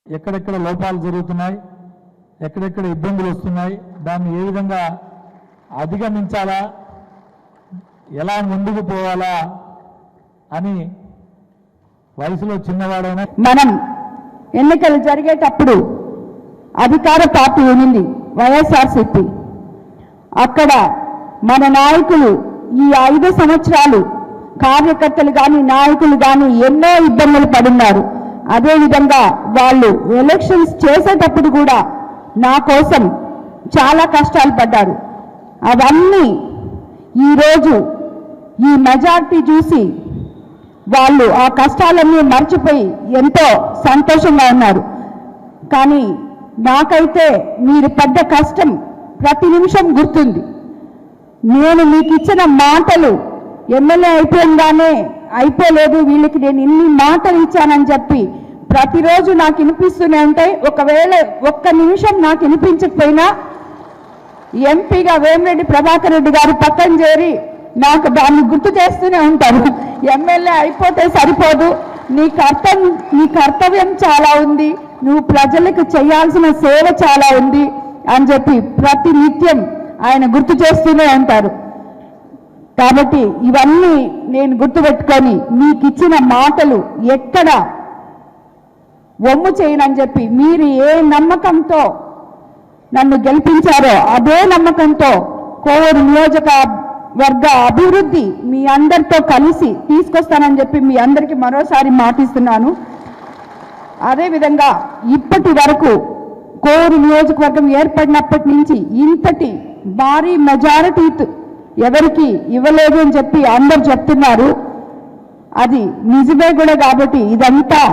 ఎక్కడెక్కడ లోపాలు జరుగుతున్నాయి, ఎక్కడెక్కడ ఇబ్బందులు వస్తున్నాయి, దాన్ని ఏ విధంగా అధిగమించాలా, ఎలా ముందుకు పోవాలా అని వయసులో చిన్నవాడైనా మనం ఎన్నికలు జరిగేటప్పుడు అధికార పార్టీ ఉంది వైఎస్ఆర్సీపీ. అక్కడ మన నాయకులు ఈ 5 సంవత్సరాలు కార్యకర్తలు కానీ నాయకులు కానీ ఎన్నో ఇబ్బందులు పడున్నారు. అదేవిధంగా వాళ్ళు ఎలక్షన్స్ చేసేటప్పుడు కూడా నా కోసం చాలా కష్టాలు పడ్డారు. అవన్నీ ఈరోజు ఈ మెజార్టీ చూసి వాళ్ళు ఆ కష్టాలన్నీ మర్చిపోయి ఎంతో సంతోషంగా ఉన్నారు. కానీ నాకైతే మీరు పడ్డ కష్టం ప్రతి నిమిషం గుర్తుంది. నేను మీకు ఇచ్చిన మాటలు ఎమ్మెల్యే అయిపోయిందానే అయిపోలేదు, వీళ్ళకి నేను ఇన్ని మాటలు ఇచ్చానని చెప్పి ప్రతిరోజు నాకు వినిపిస్తూనే ఉంటాయి. ఒకవేళ ఒక్క నిమిషం నాకు వినిపించకపోయినా ఎంపీగా వేమిరెడ్డి ప్రభాకర్ రెడ్డి గారు పక్కన చేరి నాకు దాన్ని గుర్తు చేస్తూనే ఉంటారు. ఎమ్మెల్యే అయిపోతే సరిపోదు, నీ కర్తవ్యం చాలా ఉంది, నువ్వు ప్రజలకు చేయాల్సిన సేవ చాలా ఉంది అని చెప్పి ప్రతి నిత్యం ఆయన గుర్తు చేస్తూనే ఉంటారు. కాబట్టి ఇవన్నీ నేను గుర్తుపెట్టుకొని మీకు ఇచ్చిన మాటలు ఎక్కడ ఒమ్ము చేయనని చెప్పి మీరు ఏ నమ్మకంతో నన్ను గెలిపించారో అదే నమ్మకంతో కోవూరు నియోజకవర్గ అభివృద్ధి మీ అందరితో కలిసి తీసుకొస్తానని చెప్పి మీ అందరికీ మరోసారి మాటిస్తున్నాను. అదేవిధంగా ఇప్పటి వరకు కోవూరు నియోజకవర్గం ఏర్పడినప్పటి నుంచి ఇంతటి భారీ మెజారిటీ ఎవరికి ఇవ్వలేదు అని చెప్పి అందరు చెప్తున్నారు. అది నిజమే కూడా. కాబట్టి ఇదంతా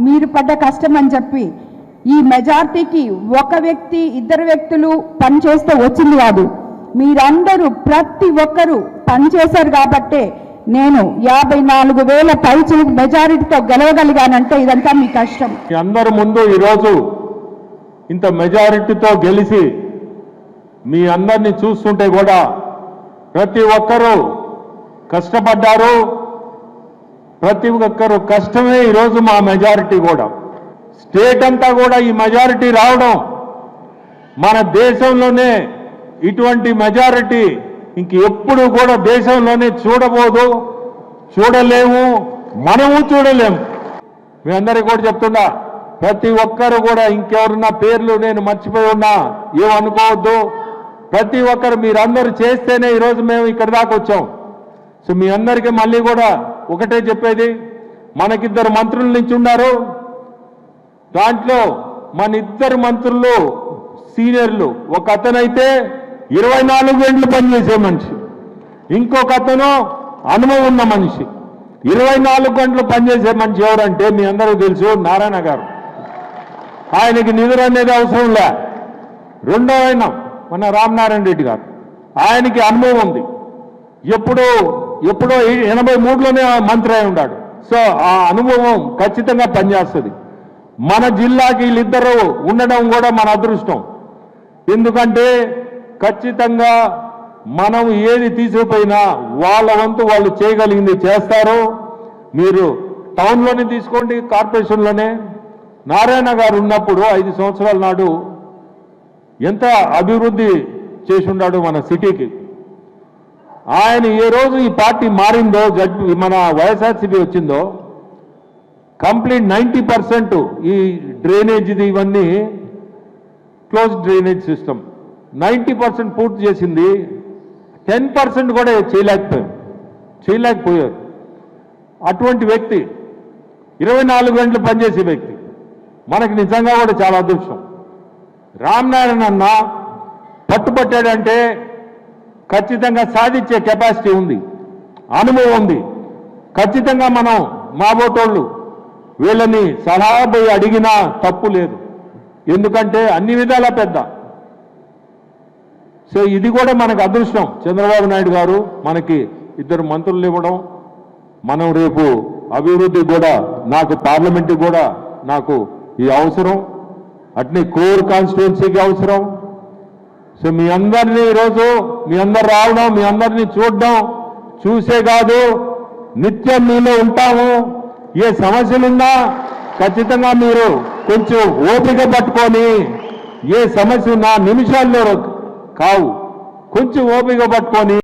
మీరు పడ్డ కష్టం అని చెప్పి ఈ మెజార్టీకి ఒక వ్యక్తి 2 వ్యక్తులు పనిచేస్తే వచ్చింది కాదు, మీరందరూ ప్రతి ఒక్కరూ పనిచేశారు. కాబట్టే నేను 54,000 పైచిలకు మెజారిటీతో గెలవగలిగానంటే ఇదంతా మీ కష్టం. అందరి ముందు ఈరోజు ఇంత మెజారిటీతో గెలిచి మీ అందరినీ చూస్తుంటే కూడా ప్రతి ఒక్కరూ కష్టపడ్డారు. ప్రతి ఒక్కరు కష్టమే ఈరోజు మా మెజారిటీ కూడా. స్టేట్ అంతా కూడా ఈ మెజారిటీ రావడం, మన దేశంలోనే ఇటువంటి మెజారిటీ ఇంక ఎప్పుడు కూడా దేశంలోనే చూడలేము, మనము చూడలేము. మీ అందరికీ కూడా చెప్తున్నా, ప్రతి ఒక్కరు కూడా ఇంకెవరున్నా పేర్లు నేను మర్చిపోయి ఉన్నా ఏమనుకోవద్దు. ప్రతి ఒక్కరు మీరందరూ చేస్తేనే ఈరోజు మేము ఇక్కడి దాకా వచ్చాం. సో మీ అందరికీ మళ్ళీ కూడా ఒకటే చెప్పేది, మనకిద్దరు మంత్రుల నుంచి ఉన్నారు. దాంట్లో మన 2 మంత్రులు సీనియర్లు. ఒక అతనైతే 24 గంటలు పనిచేసే మనిషి, ఇంకొక అతను అనుభవం ఉన్న మనిషి. 24 గంటలు పనిచేసే మనిషి ఎవరంటే మీ అందరూ తెలుసు, నారాయణ గారు. ఆయనకి నిద్ర అనేది అవసరం లే. రెండో ఆయన మన రామనారాయణ రెడ్డి గారు, ఆయనకి అనుభవం ఉంది. ఎప్పుడో 83లోనే మంత్రి అయి ఉన్నాడు. సో ఆ అనుభవం ఖచ్చితంగా పనిచేస్తుంది. మన జిల్లాకి వీళ్ళిద్దరూ ఉండడం కూడా మన అదృష్టం. ఎందుకంటే ఖచ్చితంగా మనం ఏది తీసుకుపోయినా వాళ్ళ వంతు వాళ్ళు చేయగలిగింది చేస్తారు. మీరు టౌన్లోనే తీసుకోండి, కార్పొరేషన్లోనే నారాయణ గారు ఉన్నప్పుడు 5 సంవత్సరాల నాడు ఎంత అభివృద్ధి చేసి ఉన్నాడు మన సిటీకి. ఆయన ఏ రోజు ఈ పార్టీ మారిందో, మన వైఎస్ఆర్సీపీ వచ్చిందో, కంప్లీట్ 90% ఈ డ్రైనేజీది ఇవన్నీ క్లోజ్ డ్రైనేజ్ సిస్టమ్ 90% పూర్తి చేసింది. 10% కూడా చేయలేకపోయారు. అటువంటి వ్యక్తి, 24 గంటలు పనిచేసే వ్యక్తి మనకి నిజంగా కూడా చాలా అదృష్టం. రామనారాయణ అన్న పట్టుబట్టాడంటే ఖచ్చితంగా సాధించే కెపాసిటీ ఉంది, అనుభవం ఉంది. ఖచ్చితంగా మనం మా బోటోళ్ళు వీళ్ళని సలహా పోయి అడిగినా తప్పు లేదు, ఎందుకంటే అన్ని విధాలా పెద్ద. సో ఇది కూడా మనకు అదృష్టం. చంద్రబాబు నాయుడు గారు మనకి 2 మంత్రులు ఇవ్వడం, మనం రేపు అభివృద్ధి కూడా, నాకు పార్లమెంటు కూడా నాకు ఈ అవసరం, అట్నే కోర్ కాన్స్టిట్యున్సీకి అవసరం. సో మీ అందరినీ ఈరోజు మీ అందరు రావడం, మీ అందరినీ చూడడం, చూసే కాదు నిత్యం మీలో ఉంటాము. ఏ సమస్యలున్నా ఖచ్చితంగా మీరు కొంచెం ఓపిక పట్టుకొని ఏ సమస్య ఉన్నా నిమిషాల్లో కావు కొంచెం ఓపిక పట్టుకొని